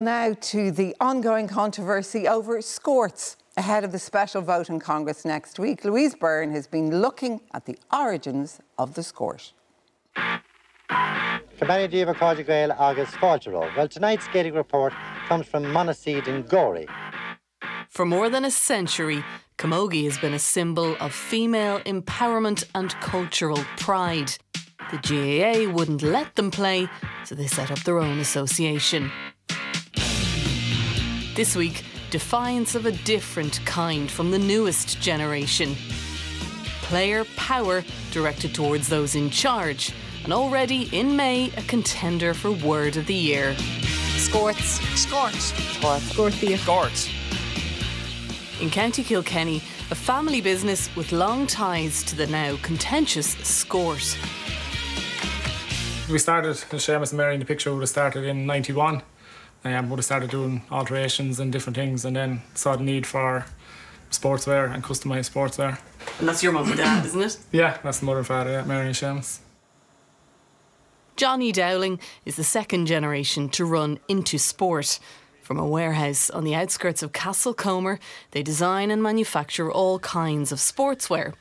Now to the ongoing controversy over skorts. Ahead of the special vote in Congress next week, Louise Byrne has been looking at the origins of the skort. Well, tonight's skating report comes from Monaseed in Gorey. For more than a century, camogie has been a symbol of female empowerment and cultural pride. The GAA wouldn't let them play, so they set up their own association. This week, defiance of a different kind from the newest generation. Player power directed towards those in charge, and already in May, a contender for Word of the Year. Skorts. Skort. Skort. Skorting. Skort. In County Kilkenny, a family business with long ties to the now contentious skort. We started, as Seamus and Mary in the picture would have started in '91. Would have started doing alterations and different things, and then saw the need for sportswear and customised sportswear. And that's your mum and dad, isn't it? Yeah, that's the mother and father, yeah, Mary and Seamus. Johnny Dowling is the second generation to run into sport. From a warehouse on the outskirts of Castlecomer, they design and manufacture all kinds of sportswear.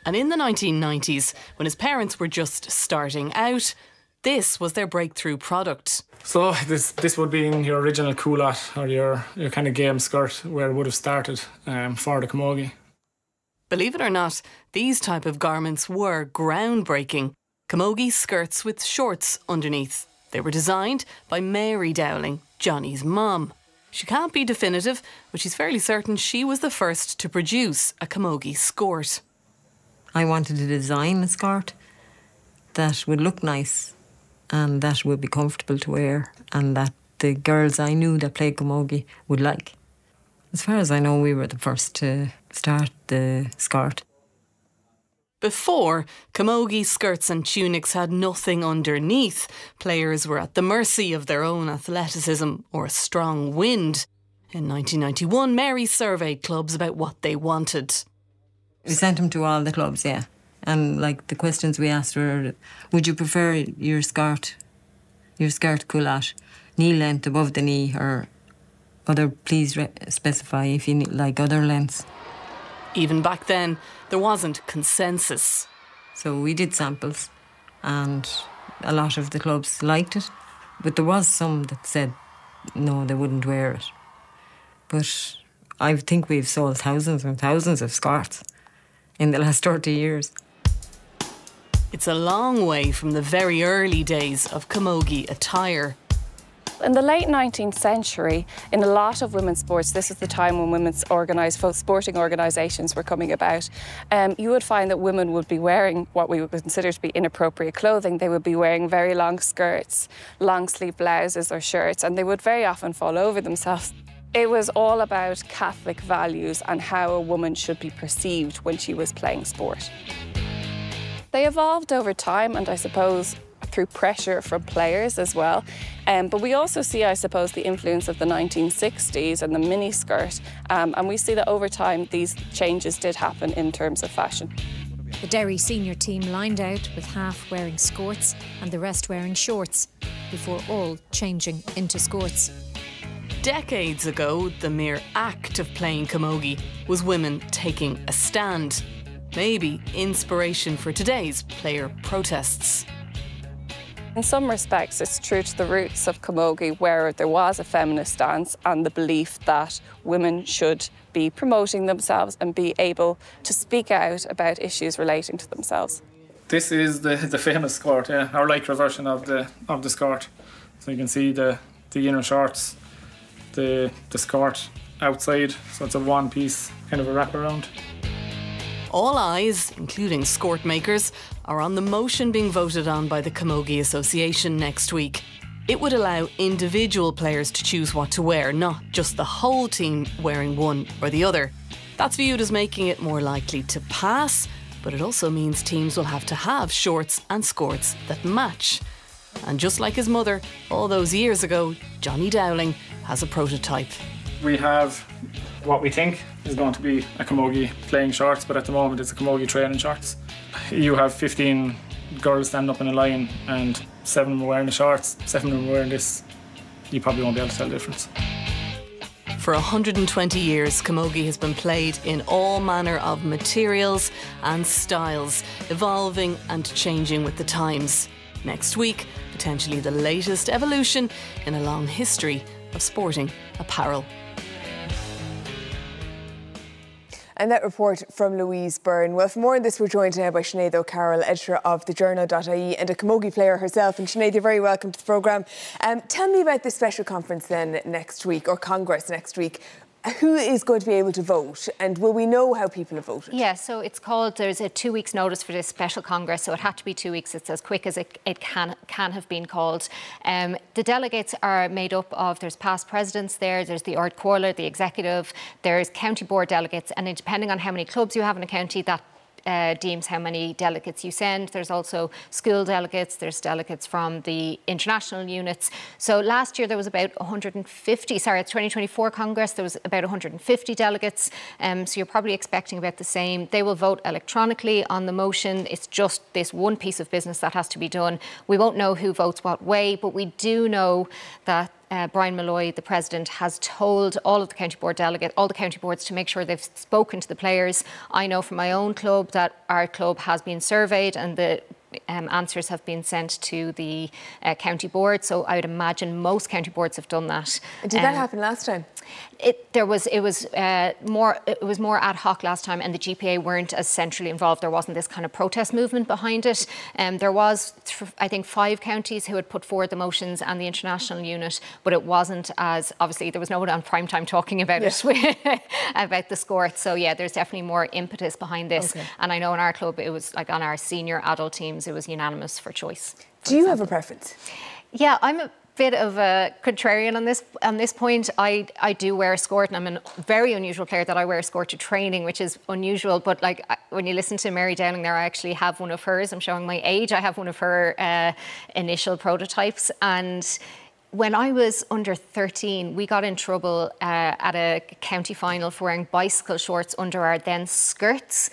And in the 1990s, when his parents were just starting out, this was their breakthrough product. So this would be in your original culotte or your kind of game skirt where it would have started for the camogie. Believe it or not, these type of garments were groundbreaking. Camogie skirts with shorts underneath. They were designed by Mary Dowling, Johnny's mum. She can't be definitive, but she's fairly certain she was the first to produce a camogie skort. I wanted to design a skirt that would look nice and that would be comfortable to wear and that the girls I knew that played camogie would like. As far as I know, we were the first to start the skirt. Before, camogie skirts and tunics had nothing underneath. Players were at the mercy of their own athleticism or a strong wind. In 1991, Mary surveyed clubs about what they wanted. We sent them to all the clubs, yeah. And like the questions we asked were, would you prefer your skirt culotte, knee length above the knee, or other, please specify if you like other lengths. Even back then, there wasn't consensus. So we did samples and a lot of the clubs liked it, but there was some that said no, they wouldn't wear it. But I think we've sold thousands and thousands of skirts in the last 30 years. It's a long way from the very early days of camogie attire. In the late 19th century, in a lot of women's sports, this is the time when women's sporting organisations were coming about, you would find that women would be wearing what we would consider to be inappropriate clothing. They would be wearing very long skirts, long sleeve blouses or shirts, and they would very often fall over themselves. It was all about Catholic values and how a woman should be perceived when she was playing sport. They evolved over time, and I suppose through pressure from players as well. But we also see, I suppose, the influence of the 1960s and the miniskirt. And we see that over time, these changes did happen in terms of fashion. The Derry senior team lined out with half wearing skorts and the rest wearing shorts, before all changing into skorts. Decades ago, the mere act of playing camogie was women taking a stand. Maybe inspiration for today's player protests. In some respects, it's true to the roots of camogie, where there was a feminist stance and the belief that women should be promoting themselves and be able to speak out about issues relating to themselves. This is the famous skort, yeah, our lycra version of the skort. So you can see the inner shorts, the skort outside, so it's a one-piece kind of a wraparound. All eyes, including skort makers, are on the motion being voted on by the Camogie Association next week. It would allow individual players to choose what to wear, not just the whole team wearing one or the other. That's viewed as making it more likely to pass, but it also means teams will have to have shorts and skorts that match. And just like his mother, all those years ago, Johnny Dowling has a prototype. We have what we think is going to be a camogie playing shorts, but at the moment it's a camogie training shorts. You have 15 girls standing up in a line and 7 of them are wearing the shorts, 7 of them are wearing this you probably won't be able to tell the difference. For 120 years, camogie has been played in all manner of materials and styles, evolving and changing with the times. Next week, potentially the latest evolution in a long history of sporting apparel. And that report from Louise Byrne. Well, for more on this, we're joined now by Sinéad O'Carroll, editor of thejournal.ie and a camogie player herself. And Sinéad, you're very welcome to the programme. Tell me about this special conference then next week, or Congress next week. Who is going to be able to vote, and will we know how people have voted? Yeah, so it's called, there's a 2 weeks notice for this special Congress, so it had to be 2 weeks. It's as quick as it can have been called. The delegates are made up of, there's past presidents there's the Ard Comhairle, the executive, there's county board delegates, and depending on how many clubs you have in a county, that deems how many delegates you send. There's also school delegates, there's delegates from the international units. So last year there was about 150, sorry, at 2024 Congress, there was about 150 delegates. So you're probably expecting about the same. They will vote electronically on the motion. It's just this one piece of business that has to be done. We won't know who votes what way, but we do know that Brian Malloy, the president, has told all of the county board delegates, all the county boards, to make sure they've spoken to the players. I know from my own club that our club has been surveyed and the answers have been sent to the county board. So I would imagine most county boards have done that. Did that happen last time? It was more ad hoc last time, and the GPA weren't as centrally involved. There wasn't this kind of protest movement behind it. There was, I think, 5 counties who had put forward the motions and the international unit, but it wasn't as, obviously there was no one on prime time talking about it, about the skort. So yeah, there's definitely more impetus behind this. Okay. And I know in our club it was like on our senior adult teams, it was unanimous for choice. Do you have a preference? Yeah, I'm a bit of a contrarian on this point. I do wear a skort, and I'm a very unusual player that I wear a skort to training, which is unusual. But like when you listen to Mary Dowling there, I actually have one of hers. I'm showing my age. I have one of her initial prototypes, and when I was under 13, we got in trouble at a county final for wearing bicycle shorts under our then skirts.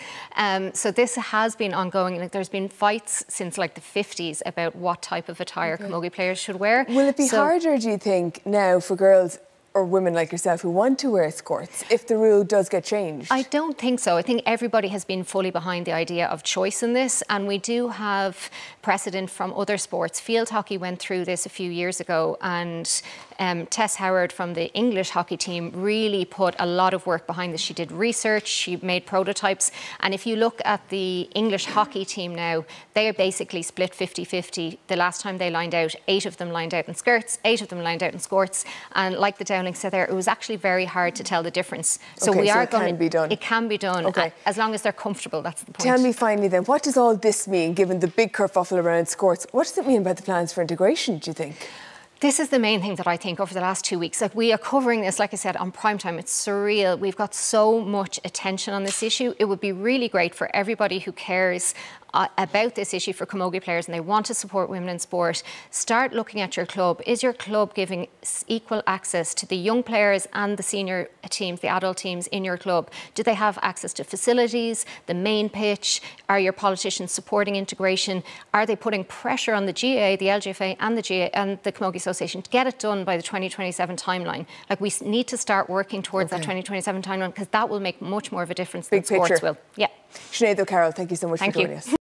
So this has been ongoing. Like, there's been fights since like the 50s about what type of attire camogie players should wear. Will it be harder, do you think, now for girls or women like yourself who want to wear skirts if the rule does get changed? I don't think so. I think everybody has been fully behind the idea of choice in this, and we do have precedent from other sports. Field hockey went through this a few years ago, and Tess Howard from the English hockey team really put a lot of work behind this. She did research, she made prototypes, and if you look at the English hockey team now, they are basically split 50-50. The last time they lined out, 8 of them lined out in skirts, 8 of them lined out in skorts, and like the Dowling said there, it was actually very hard to tell the difference. So we are going to... It can be done. It can be done, as long as they're comfortable, that's the point. Tell me finally then, what does all this mean, given the big kerfuffle around skorts? What does it mean about the plans for integration, do you think? This is the main thing that I think over the last 2 weeks. Like, we are covering this, like I said, on prime time. It's surreal. We've got so much attention on this issue. It would be really great for everybody who cares about this issue for camogie players and they want to support women in sport. Start looking at your club. Is your club giving equal access to the young players and the senior teams, the adult teams in your club? Do they have access to facilities, the main pitch? Are your politicians supporting integration? Are they putting pressure on the GAA, the LGFA and the GAA and the Camogie Association to get it done by the 2027 timeline? Like, we need to start working towards that 2027 timeline, because that will make much more of a difference than sports will. Yeah. Sinéad O'Carroll, thank you so much for joining us.